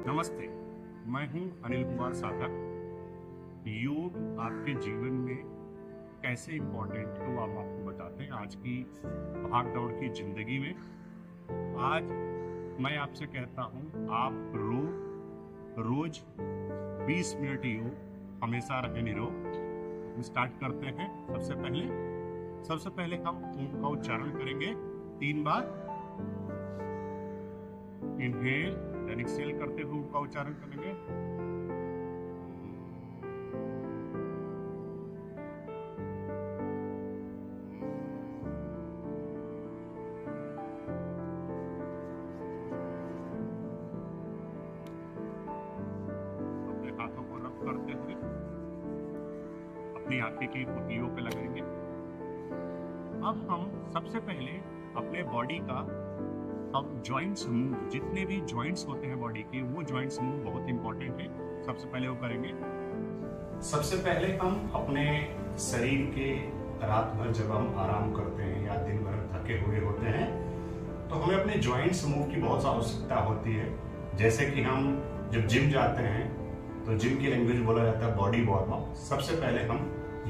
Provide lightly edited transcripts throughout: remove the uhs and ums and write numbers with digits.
नमस्ते, मैं हूं अनिल कुमार साधक। योग आपके जीवन में कैसे इम्पोर्टेंट है वो आपको बताते हैं। आज की भाग दौड़ की जिंदगी में आज मैं आपसे कहता हूं, आप रोज 20 मिनट योग हमेशा रहे निरोग। स्टार्ट करते हैं। सबसे पहले हम ओम का उच्चारण करेंगे 3 बार। इनहेल एंड एक्सहेल करते हुए ओम का उच्चारण करेंगे। अपने हाथों को रब करते हुए अपनी आंखें की पुतलियों पे लगाएंगे। अब हम सबसे पहले अपने बॉडी का जॉइंट्स मूव, जितने भी जॉइंट्स होते हैं बॉडी के, वो जॉइंट्स मूव बहुत इंपॉर्टेंट है। सबसे पहले वो करेंगे। सबसे पहले हम अपने शरीर के रात भर जब हम आराम करते हैं या दिन भर थके हुए होते हैं तो हमें अपने जॉइंट्स मूव की बहुत आवश्यकता होती है। जैसे कि हम जब जिम जाते हैं तो जिम की लैंग्वेज बोला जाता है बॉडी वार्म अप। सबसे पहले हम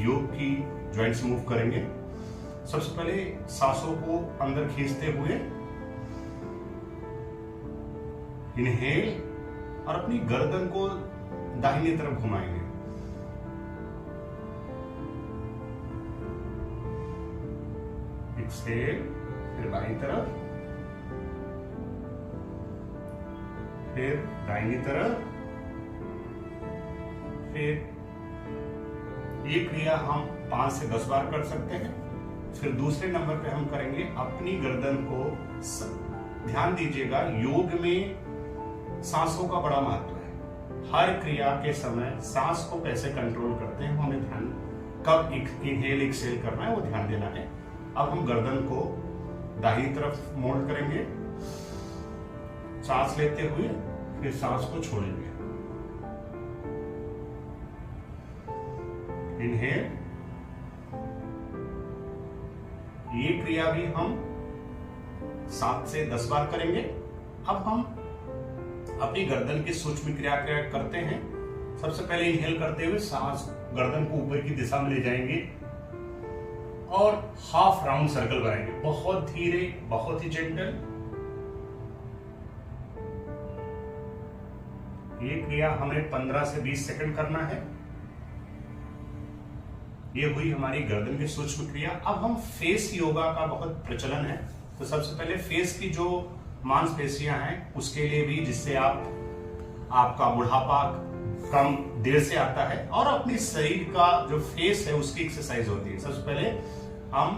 योग की जॉइंट्स मूव करेंगे। सबसे पहले सांसों को अंदर खींचते हुए इनहेल और अपनी गर्दन को दाहिनी तरफ घुमाएंगे। एक्सहेल, फिर बाईं तरफ, फिर दाहिनी तरफ। फिर ये क्रिया हम 5 से 10 बार कर सकते हैं। फिर दूसरे नंबर पे हम करेंगे अपनी गर्दन को। ध्यान दीजिएगा, योग में सांसों का बड़ा महत्व है। हर क्रिया के समय सांस को कैसे कंट्रोल करते हैं हमें ध्यान, कब इनहेल एक्सहेल करना है वो ध्यान देना है। अब हम गर्दन को दाहिनी तरफ मोल्ड करेंगे, सांस लेते हुए, फिर सांस को छोड़ेंगे। इनहेल। ये क्रिया भी हम 7 से 10 बार करेंगे। अब हम अपनी गर्दन की सूक्ष्म क्रिया करते हैं। सबसे पहले इनहेल करते हुए सांस गर्दन को ऊपर की दिशा में ले जाएंगे और हाफ राउंड सर्कल बनाएंगे, बहुत धीरे, बहुत ही जेंटल। ये क्रिया हमें 15 से 20 सेकंड करना है। ये हुई हमारी गर्दन की सूक्ष्म क्रिया। अब हम फेस योगा का बहुत प्रचलन है, तो सबसे पहले फेस की जो मांसपेशियां हैं उसके लिए भी, जिससे आपका बुढ़ापा कम देर से आता है और अपनी शरीर का जो फेस है उसकी एक्सरसाइज होती है। सबसे पहले हम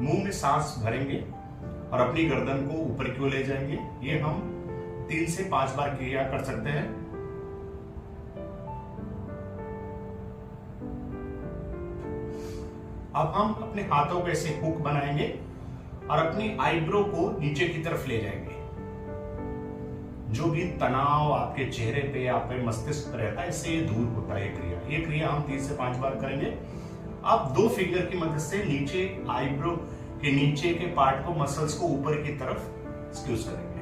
मुंह में सांस भरेंगे और अपनी गर्दन को ऊपर की ओर ले जाएंगे। ये हम 3 से 5 बार क्रिया कर सकते हैं। अब हम अपने हाथों को ऐसे हुक बनाएंगे और अपनी आईब्रो को नीचे की तरफ ले जाएंगे। जो भी तनाव आपके चेहरे पे, आपके मस्तिष्क पर रहता है, इससे ये दूर होता है। ये क्रिया हम 3 से 5 बार करेंगे। अब 2 फिंगर की मदद से नीचे आईब्रो के नीचे के पार्ट को, मसल्स को ऊपर की तरफ स्क्यूज करेंगे।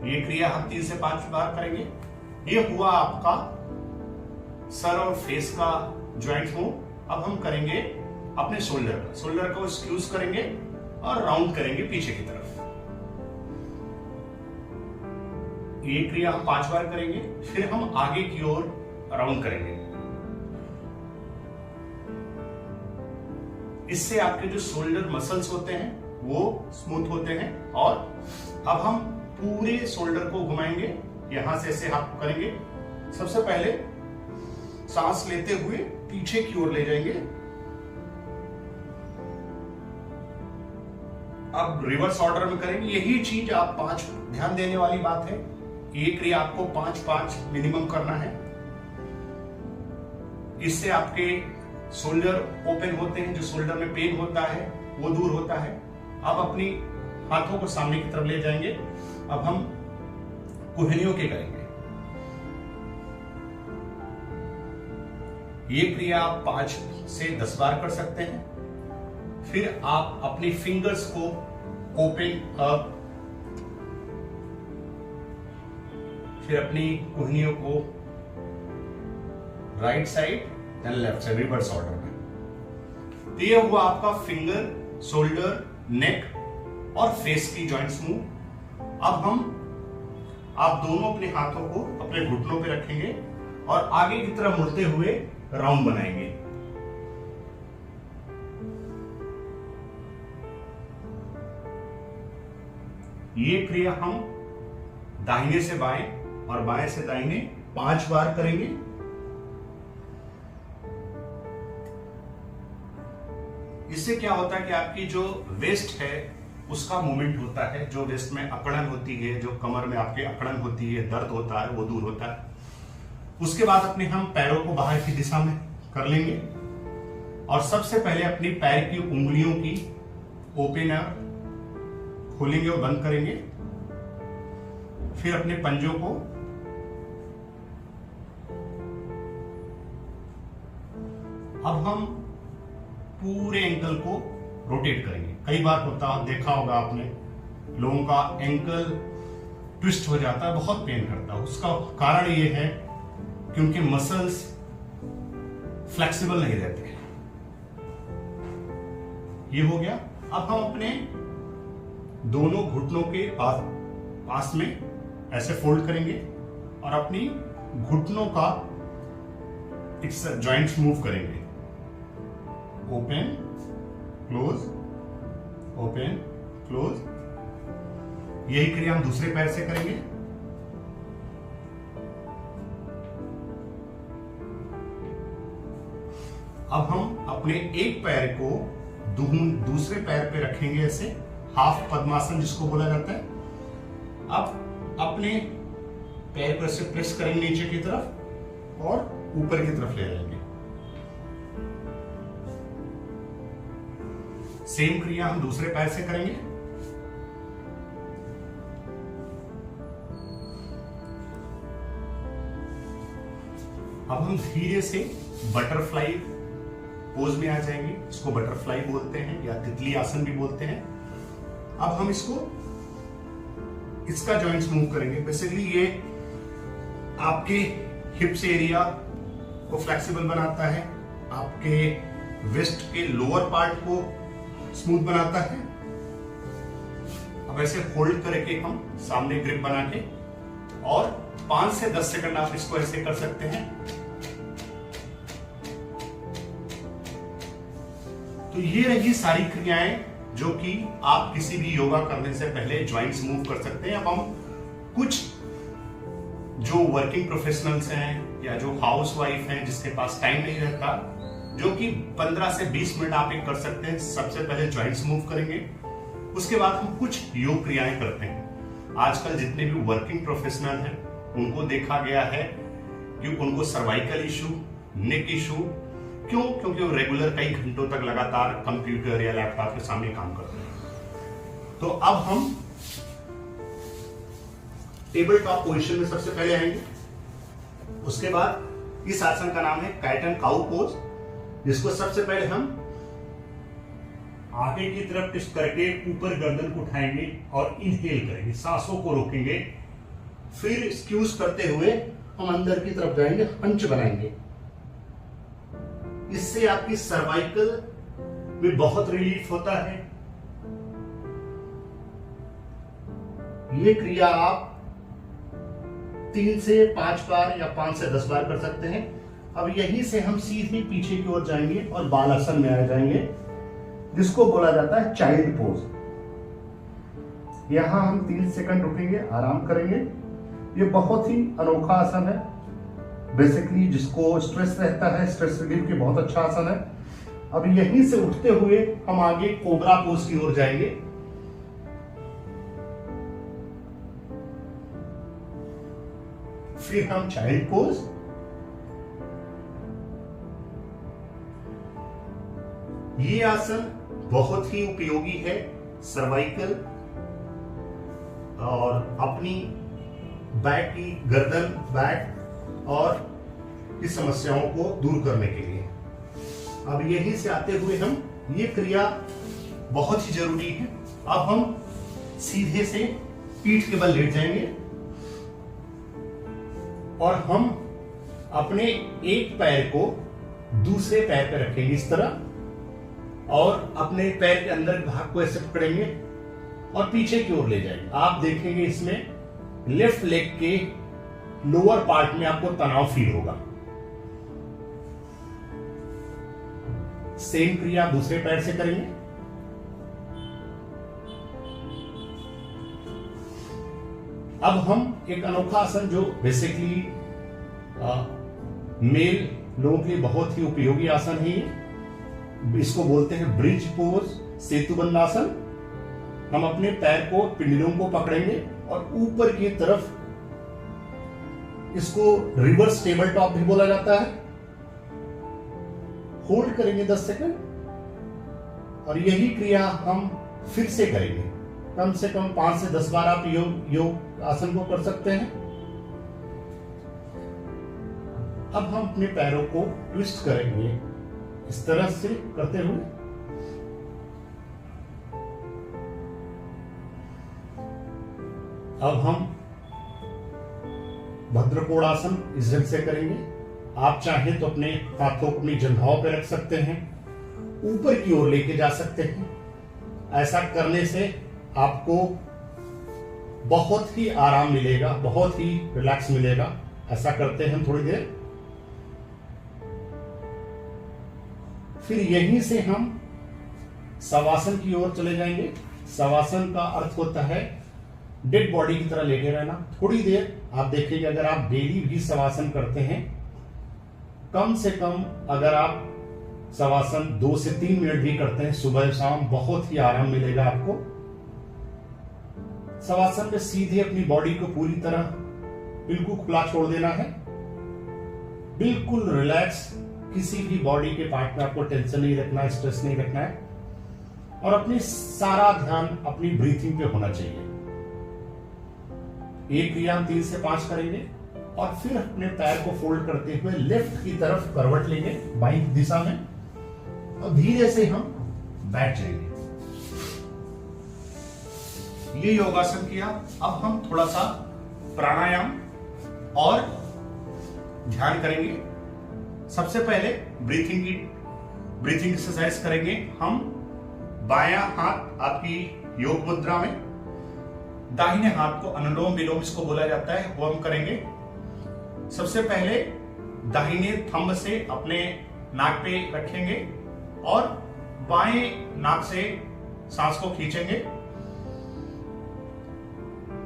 ये क्रिया हम 3 से 5 बार करेंगे। ये हुआ आपका सर और फेस का ज्वाइंट मूव। अब हम करेंगे अपने शोल्डर को स्क्यूज करेंगे और राउंड करेंगे पीछे की तरफ। ये क्रिया हम 5 बार करेंगे। फिर हम आगे की ओर राउंड करेंगे। इससे आपके जो शोल्डर मसल्स होते हैं वो स्मूथ होते हैं। और अब हम पूरे शोल्डर को घुमाएंगे, यहां से ऐसे हाथ करेंगे। सबसे पहले सांस लेते हुए पीछे की ओर ले जाएंगे। अब रिवर्स ऑर्डर में करेंगे। यही चीज आप 5, ध्यान देने वाली बात है, ये क्रिया आपको 5-5 मिनिमम करना है। इससे आपके शोल्डर ओपन होते हैं, जो शोल्डर में पेन होता है वो दूर होता है। अब अपनी हाथों को सामने की तरफ ले जाएंगे। अब हम कोहनियों के करेंगे। ये क्रिया आप 5 से 10 बार कर सकते हैं। फिर आप अपनी फिंगर्स को ओपन अप, फिर अपनी कुहनियों को right side and left side reverse order में। तो ये हुआ आपका फिंगर, शोल्डर, नेक और फेस की जॉइंट्स मूव। अब आप दोनों अपने हाथों को अपने घुटनों पे रखेंगे और आगे की तरफ मुड़ते हुए राउंड बनाएंगे। ये क्रिया हम दाहिने से बाएं और बाएं से दाहिने 5 बार करेंगे। इससे क्या होता है कि आपकी जो वेस्ट है उसका मूवमेंट होता है, जो वेस्ट में अकड़न होती है, जो कमर में आपके अकड़न होती है, दर्द होता है, वो दूर होता है। उसके बाद अपने हम पैरों को बाहर की दिशा में कर लेंगे और सबसे पहले अपनी पैर की उंगलियों की ओपनर खोलेंगे और बंद करेंगे। फिर अपने पंजों को अब हम पूरे एंकल को रोटेट करेंगे। कई बार होता देखा होगा आपने, लोगों का एंकल ट्विस्ट हो जाता है, बहुत पेन करता है। उसका कारण यह है क्योंकि मसल्स फ्लेक्सिबल नहीं रहते। ये हो गया। अब हम अपने दोनों घुटनों के पास में ऐसे फोल्ड करेंगे और अपनी घुटनों का जॉइंट्स मूव करेंगे। Open close, open close. यही क्रिया हम दूसरे पैर से करेंगे। अब हम अपने एक पैर को दूसरे पैर पे रखेंगे, ऐसे हाफ पद्मासन जिसको बोला जाता है। अब अपने पैर पर से प्रेस करेंगे नीचे की तरफ और ऊपर की तरफ ले जाएंगे। सेम क्रिया हम दूसरे पैर से करेंगे। अब हम धीरे से बटरफ्लाई पोज में आ जाएंगे। इसको बटरफ्लाई बोलते हैं या तितली आसन भी बोलते हैं। अब हम इसका जॉइंट्स मूव करेंगे। बेसिकली ये आपके हिप्स एरिया को फ्लेक्सिबल बनाता है, आपके वेस्ट के लोअर पार्ट को स्मूथ बनाता है। अब ऐसे होल्ड करके हम सामने ग्रिप बना के और 5 से 10 सेकंड आप इसको ऐसे कर सकते हैं। तो ये रही सारी क्रियाएं जो कि आप किसी भी योगा करने से पहले जॉइंट्स मूव कर सकते हैं। अब हम कुछ जो वर्किंग प्रोफेशनल्स हैं या जो हाउस वाइफ हैं जिसके पास टाइम नहीं रहता, जो कि 15 से 20 मिनट आप एक कर सकते हैं। सबसे पहले जॉइंट्स मूव करेंगे, उसके बाद हम कुछ योग क्रियाएं करते हैं। आजकल जितने भी वर्किंग प्रोफेशनल हैं उनको देखा गया है कि उनको सर्वाइकल इशू, नेक इशू, क्यों? क्योंकि वो रेगुलर कई घंटों तक लगातार कंप्यूटर या लैपटॉप के सामने काम करते हैं। तो अब हम टेबल टॉप पोजीशन में सबसे पहले आएंगे। उसके बाद इस आसन का नाम है कैट एंड काउ पोज, जिसको सबसे पहले हम आगे की तरफ ट्विस्ट करके ऊपर गर्दन को उठाएंगे और इनहेल करेंगे, सांसों को रोकेंगे। फिर स्क्यूज करते हुए हम अंदर की तरफ जाएंगे, हंच बनाएंगे। इससे आपकी सर्वाइकल में बहुत रिलीफ होता है। ये क्रिया आप 3 से 5 बार या 5 से 10 बार कर सकते हैं। अब यहीं से हम सीधे पीछे की ओर जाएंगे और बालासन में आ जाएंगे, जिसको बोला जाता है चाइल्ड पोज। यहां हम 3 सेकंड रुकेंगे, आराम करेंगे। ये बहुत ही अनोखा आसन है। बेसिकली जिसको स्ट्रेस रहता है, स्ट्रेस रिलीफ के बहुत अच्छा आसन है। अब यहीं से उठते हुए हम आगे कोबरा पोज की ओर जाएंगे। फिर हम चाइल्ड पोज, ये आसन बहुत ही उपयोगी है सर्वाइकल और अपनी बैक की गर्दन, बैक और की समस्याओं को दूर करने के लिए। अब यहीं से आते हुए हम ये क्रिया बहुत ही जरूरी है। अब हम सीधे से पीठ के बल लेट जाएंगे और हम अपने एक पैर को दूसरे पैर पे रखेंगे इस तरह, और अपने पैर के अंदर के भाग को ऐसे पकड़ेंगे और पीछे की ओर ले जाएंगे। आप देखेंगे इसमें लेफ्ट लेग के लोअर पार्ट में आपको तनाव फील होगा। सेम क्रिया दूसरे पैर से करेंगे। अब हम एक अनोखा आसन जो बेसिकली मेल लोगों के लिए बहुत ही उपयोगी आसन है, ये इसको बोलते हैं ब्रिज पोज, सेतुबंध आसन। हम अपने पैर को, पिंडलियों को पकड़ेंगे और ऊपर की तरफ, इसको रिवर्स टेबल टॉप भी बोला जाता है, होल्ड करेंगे 10 सेकंड और यही क्रिया हम फिर से करेंगे। कम से कम 5 से 10 बार आप योग आसन को कर सकते हैं। अब हम अपने पैरों को ट्विस्ट करेंगे इस तरह से करते हुए। अब हम भद्रकोणासन इस ढंग से करेंगे। आप चाहें तो अपने हाथों को अपनी जंघाओं पर रख सकते हैं, ऊपर की ओर लेके जा सकते हैं। ऐसा करने से आपको बहुत ही आराम मिलेगा, बहुत ही रिलैक्स मिलेगा। ऐसा करते हैं हम थोड़ी देर। फिर यहीं से हम शवासन की ओर चले जाएंगे। शवासन का अर्थ होता है डेड बॉडी की तरह लेटे रहना। थोड़ी देर आप देखेंगे, अगर आप डेली भी शवासन करते हैं, कम से कम अगर आप शवासन 2 से 3 मिनट भी करते हैं सुबह शाम, बहुत ही आराम मिलेगा आपको। शवासन में सीधे अपनी बॉडी को पूरी तरह बिल्कुल खुला छोड़ देना है, बिल्कुल रिलैक्स। किसी भी बॉडी के पार्ट में आपको टेंशन नहीं रखना है, स्ट्रेस नहीं रखना है, और अपनी सारा ध्यान अपनी ब्रीथिंग पे होना चाहिए। एक क्रिया हम 3 से 5 करेंगे और फिर अपने पैर को फोल्ड करते हुए लेफ्ट की तरफ करवट लेंगे बाईं दिशा में और धीरे से हम बैठ जाएंगे। ये योगासन किया। अब हम थोड़ा सा प्राणायाम और ध्यान करेंगे। सबसे पहले ब्रीथिंग एक्सरसाइज करेंगे। हम बायां हाथ आपकी योग मुद्रा में, दाहिने हाथ को अनुलोम विलोम इसको बोला जाता है, वो हम करेंगे। सबसे पहले दाहिने थंब से अपने नाक पे रखेंगे और बाएं नाक से सांस को खींचेंगे।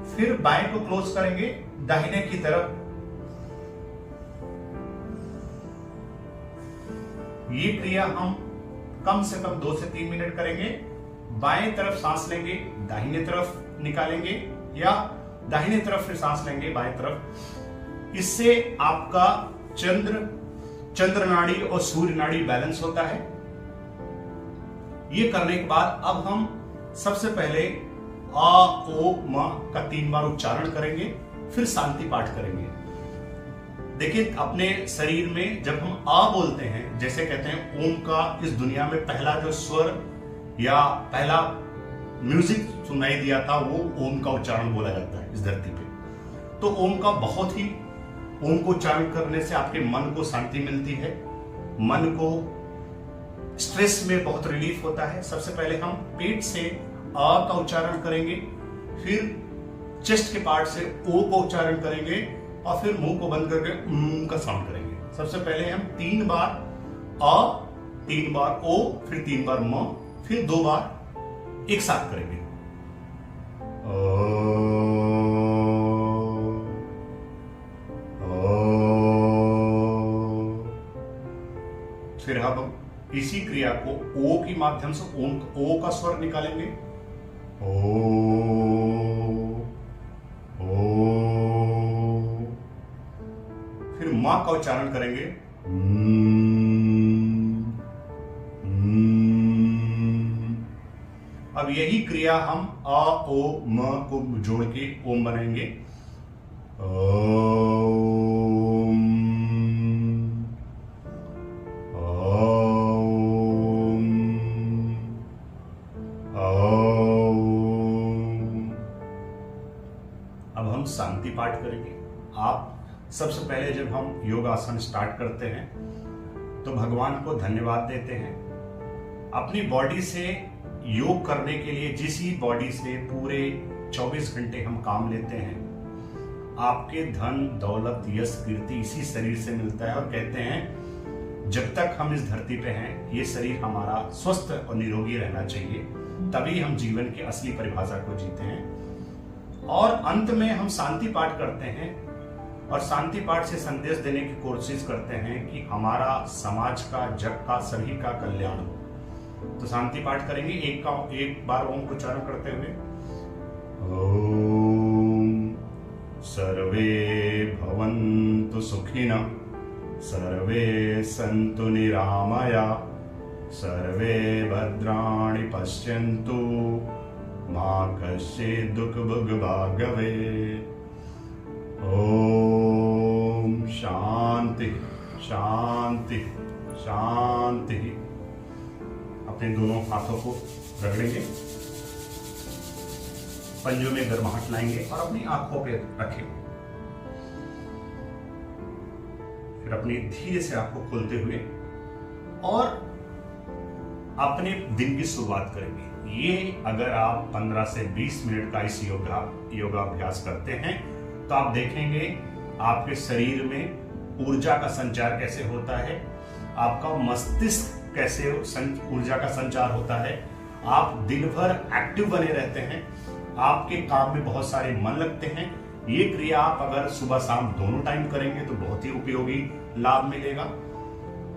फिर बाएं को क्लोज करेंगे दाहिने की तरफ। ये क्रिया हम कम से कम 2 से 3 मिनट करेंगे। बाएं तरफ सांस लेंगे, दाहिने तरफ निकालेंगे, या दाहिने तरफ फिर सांस लेंगे बाएं तरफ। इससे आपका चंद्र नाड़ी और सूर्य नाड़ी बैलेंस होता है। ये करने के बाद अब हम सबसे पहले आ ओ म का 3 बार उच्चारण करेंगे, फिर शांति पाठ करेंगे। देखिए, अपने शरीर में जब हम आ बोलते हैं, जैसे कहते हैं ओम का इस दुनिया में पहला जो स्वर या पहला म्यूजिक सुनाई दिया था, वो ओम का उच्चारण बोला जाता है इस धरती पे। तो ओम को उच्चारण करने से आपके मन को शांति मिलती है, मन को स्ट्रेस में बहुत रिलीफ होता है। सबसे पहले हम पेट से आ का उच्चारण करेंगे, फिर चेस्ट के पार्ट से ओ का उच्चारण करेंगे और फिर मुंह को बंद करके का साउंड करेंगे। सबसे पहले हम 3 बार आ, 3 बार ओ, फिर 3 बार म, फिर 2 बार एक साथ करेंगे। फिर हम इसी क्रिया को ओ के माध्यम से ओ का स्वर निकालेंगे। ओ, फिर मां का उच्चारण करेंगे। अब यही क्रिया हम आ ओ म को जोड़ के ओम बनाएंगे। ओम। पाठ करेंगे। आप सबसे पहले जब हम योगासन स्टार्ट करते हैं तो भगवान को धन्यवाद देते हैं। अपनी बॉडी से योग करने के लिए जिस ही बॉडी से पूरे 24 घंटे हम काम लेते हैं, आपके धन दौलत यश कीर्ति इसी शरीर से मिलता है। और कहते हैं जब तक हम इस धरती पे हैं ये शरीर हमारा स्वस्थ और निरोगी रहना चाहिए, तभी हम जीवन की असली परिभाषा को जीते हैं। और अंत में हम शांति पाठ करते हैं और शांति पाठ से संदेश देने की कोशिश करते हैं कि हमारा समाज का, जग का, सभी का कल्याण हो। तो शांति पाठ करेंगे एक बार ओम को उच्चारण करते हुए। ओम सर्वे भवन्तु सुखिनः, सर्वे सन्तु निरामया, सर्वे भद्राणि पश्यन्तु, मा कश्चित् दुःखभाग् भवेत्। ओम शांति शांति शांति। अपने दोनों हाथों को रगड़ेंगे, पंजों में गर्माहट लाएंगे और अपनी आंखों पे रखेंगे। फिर अपनी धीरे से आंखों खोलते हुए और अपने दिन की शुरुआत करेंगे। ये अगर आप 15 से 20 मिनट का इस योगाभ्यास करते हैं तो आप देखेंगे आपके शरीर में ऊर्जा का संचार कैसे होता है, आपका मस्तिष्क कैसे ऊर्जा का संचार होता है, आप दिन भर एक्टिव बने रहते हैं, आपके काम में बहुत सारे मन लगते हैं। ये क्रिया आप अगर सुबह शाम दोनों टाइम करेंगे तो बहुत ही उपयोगी लाभ मिलेगा।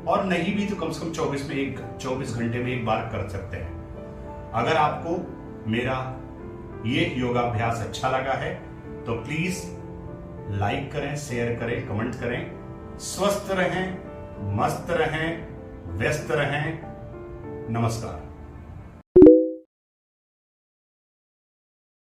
और नहीं भी तो कम से कम 24 घंटे में एक बार कर सकते हैं। अगर आपको मेरा ये योगाभ्यास अच्छा लगा है तो प्लीज लाइक करें, शेयर करें, कमेंट करें। स्वस्थ रहें, मस्त रहें, व्यस्त रहें। नमस्कार।